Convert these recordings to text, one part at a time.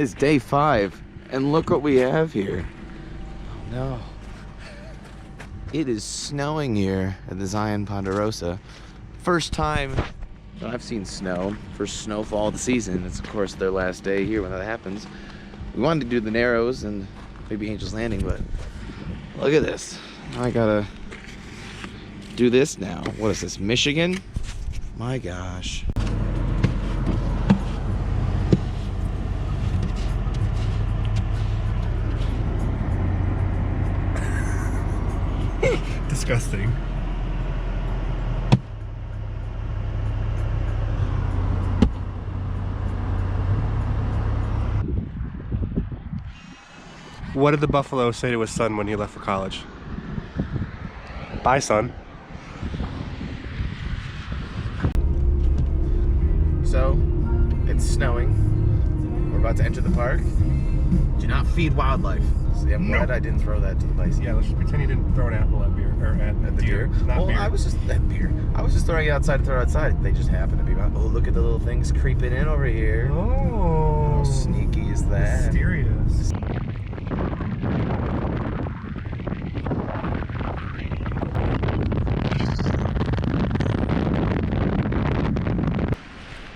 It's day 5, and look what we have here. Oh no. It is snowing here at the Zion Ponderosa. First time that I've seen snow, first snowfall of the season. It's of course their last day here when that happens. We wanted to do the Narrows and maybe Angels Landing, but look at this. I gotta do this now. What is this, Michigan? My gosh. Disgusting. What did the buffalo say to his son when he left for college? Bye, son. So, it's snowing. We're about to enter the park. Do not feed wildlife. See, I'm glad I didn't throw that to the bison. Yeah, let's just pretend you didn't throw an apple at beer, or at the deer. Well, beer. I was just throwing it outside to throw outside. They just happened to be about, oh, look at the little things creeping in over here. Oh. How sneaky is that? Mysterious.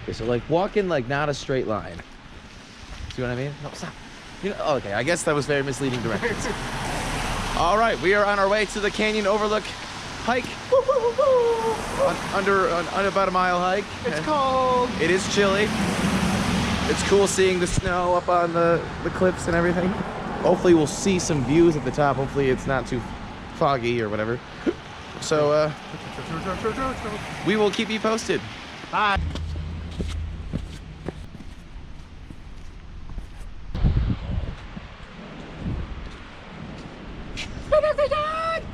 Okay, so like walking like not a straight line. See what I mean? No, stop. You know, okay, I guess that was very misleading directions. All right, we are on our way to the Canyon Overlook hike. Under about a mile hike. It's cold. It is chilly. It's cool seeing the snow up on the cliffs and everything. Hopefully we'll see some views at the top. Hopefully it's not too foggy or whatever. So we will keep you posted. Bye.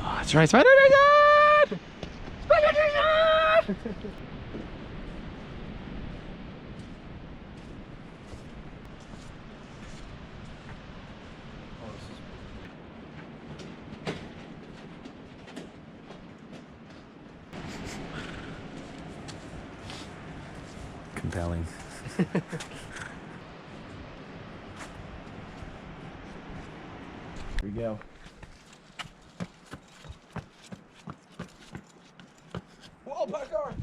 Oh, that's right, Spider-Man! Spider-Man! Compelling. Here we go. Whoa, parkour!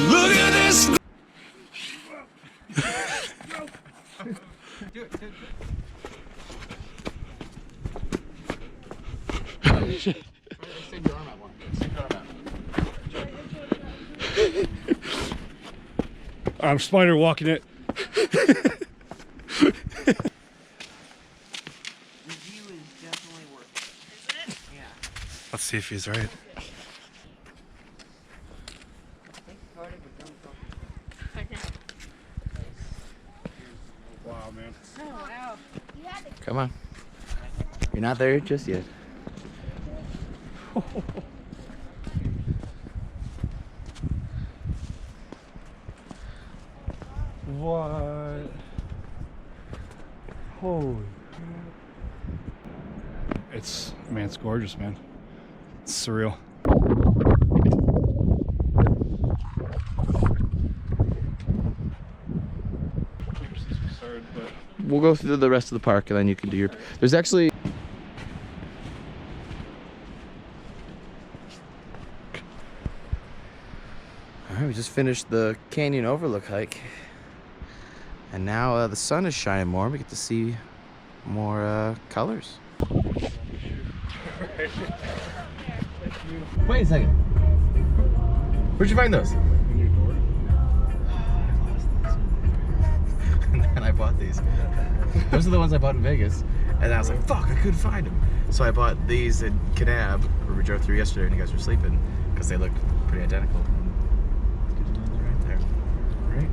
Look at this! Do it. Extend your arm out more. Extend your arm out. I'm spider walking it. Review is definitely worth it. Is it? Yeah. Let's see if he's right. Wow, man. Oh, wow. Come on. You're not there just yet. What? Holy crap. It's gorgeous, man. It's surreal. We'll go through the rest of the park and then you can do your... There's actually... Alright, we just finished the Canyon Overlook hike. And now the sun is shining more. We get to see more colors. Wait a second. Where'd you find those? In your door. And then I bought these. Those are the ones I bought in Vegas. And I was like, fuck, I couldn't find them. So I bought these in Kanab, where we drove through yesterday and you guys were sleeping, because they looked pretty identical. Right there. Right here.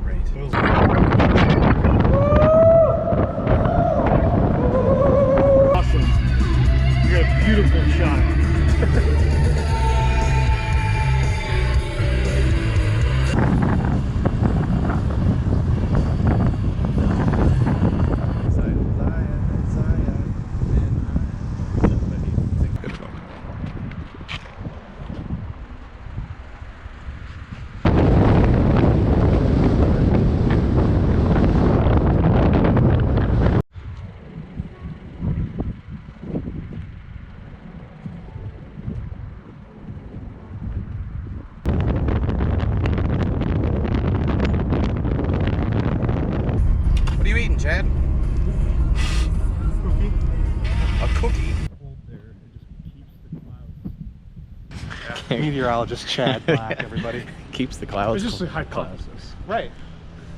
Great. Awesome. You got a beautiful shot. Chad? A cookie? Meteorologist Chad Black, everybody. Keeps the clouds. It's just a hypothesis. Right.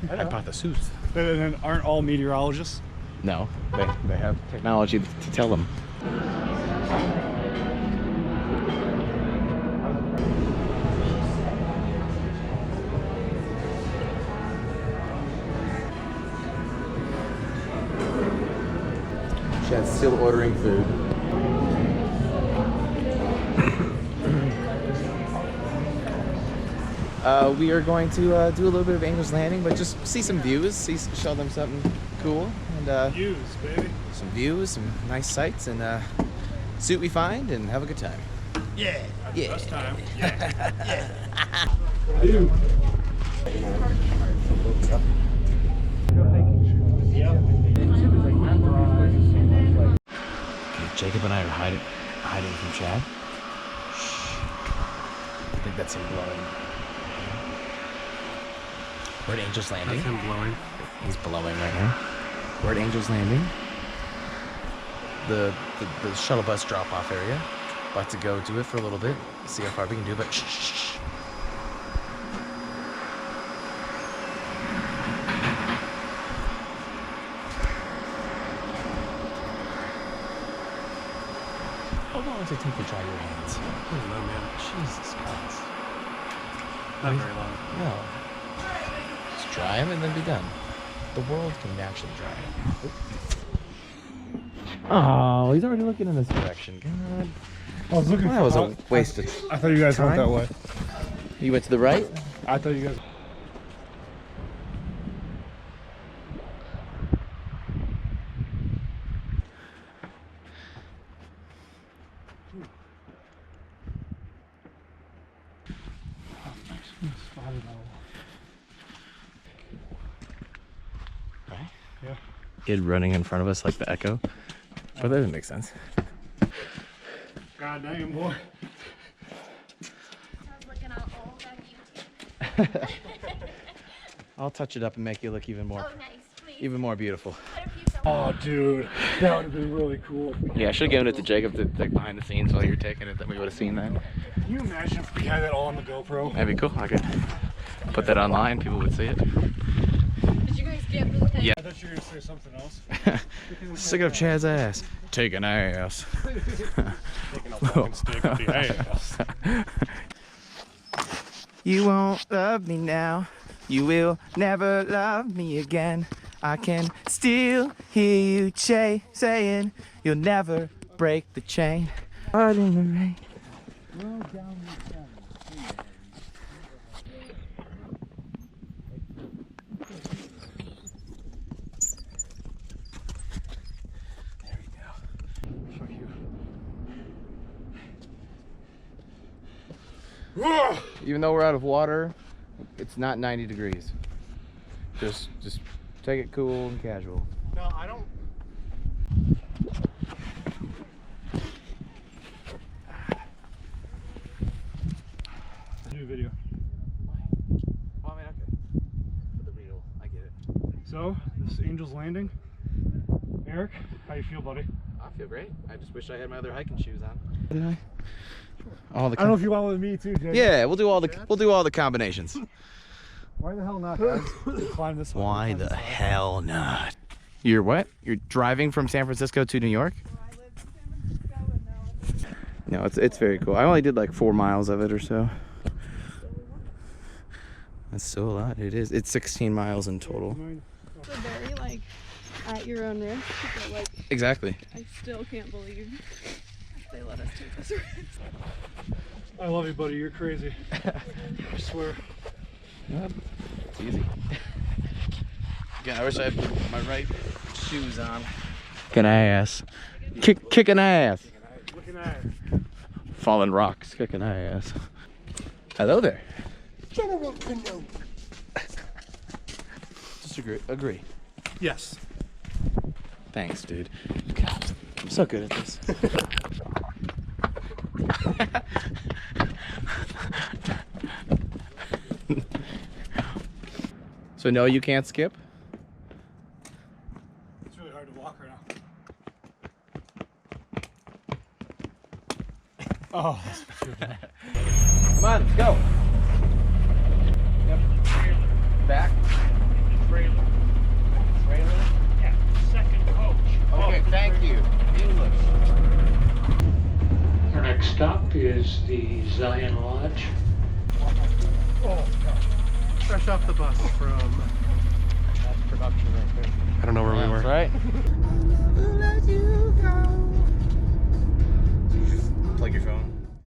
Hypothesis. And aren't all meteorologists? No, they have technology to tell them. Chad's still ordering food. We are going to do a little bit of Angels Landing, but just see some views, show them something cool, and Views, baby. some views, some nice sights, and see what we find, and have a good time. Yeah. Yeah. Best time. Yeah. Jacob and I are hiding from Chad. Shh. I think that's him blowing. We're at Angels Landing. That's him blowing. He's blowing right now. We're at Angels Landing. The shuttle bus drop-off area. About to go do it for a little bit. See how far we can do, but shh, shh, shh. How long does it take to dry your hands? I don't know, man. Jesus Christ. Not very long. No. Just dry them and then be done. The world can naturally dry them. Oh, he's already looking in this direction. God. I was looking That was a waste of I thought you guys went time. that way. You went to the right? I thought you guys. Right? Yeah. Kid running in front of us like the Echo. But that doesn't make sense. God dang, boy. Looking at all that YouTube. I'll touch it up and make you look even more Oh, nice. Please. even more beautiful. What if you Oh, dude. That would have been really cool. Yeah, I should have given it to Jacob to like behind the scenes while you were taking it, then we would have seen that. Can you imagine if we had that all on the GoPro? That'd be cool. I could put that online, people would see it. Did you guys get the thing? Yeah. I thought you were going to say something else. Stick up Chad's ass. Take an ass. Taking a fucking stick up the ass. You won't love me now. You will never love me again. I can still hear you saying you'll never break the chain. Out in the rain. There we go. Fuck you. Even though we're out of water, it's not 90 degrees. Just take it cool and casual. No, I don't. Do a video. Well, I mean, okay. For the real, I get it. So, this is Angels Landing. Eric, how you feel, buddy? I feel great. I just wish I had my other hiking shoes on. Didn't I? All the I don't know if you want with me too, Jay. yeah, we'll do all the combinations. Why the hell not, guys? Climb this one. Why Climb the this one. hell not? You're what? You're driving from San Francisco to New York? No, it's very cool. I only did like 4 miles of it or so. That's still a lot. It is. It's 16 miles in total. It's a very like at your own risk, but like Exactly. I still can't believe they let us take this risk. I love you, buddy. You're crazy. I swear. It's easy. Again, I wish I had my right shoes on. Kicking ass. Kicking ass. Looking at it. Falling rocks. Kicking ass. Hello there. Agree. Yes. Thanks, dude. God, I'm so good at this. So no, you can't skip? Zion Lodge. Oh, fresh off the bus from that's production right there. I don't know where we were. Right? Let you go.